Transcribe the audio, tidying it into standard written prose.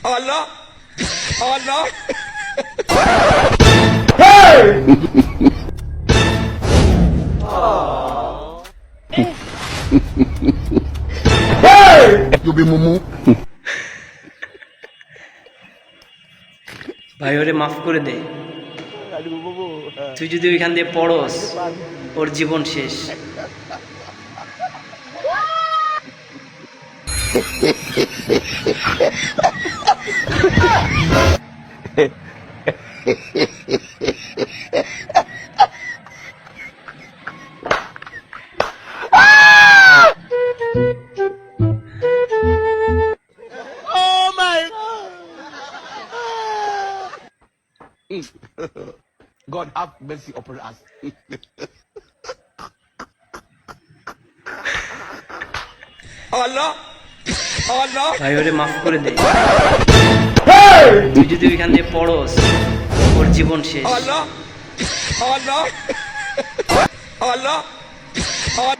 Allah, Allah. You be mumu. ভাই ওরে মাফ করে দে, তুই যদি ওইখান দিয়ে পড়স ওর জীবন শেষ। God have mercy upon us. Allah, Allah. ভাই ওরে মাফ করে দে, তুই যদি ওইখান দিয়ে পড়স ওর জীবন শেষ। Allah, Allah, Allah, Allah.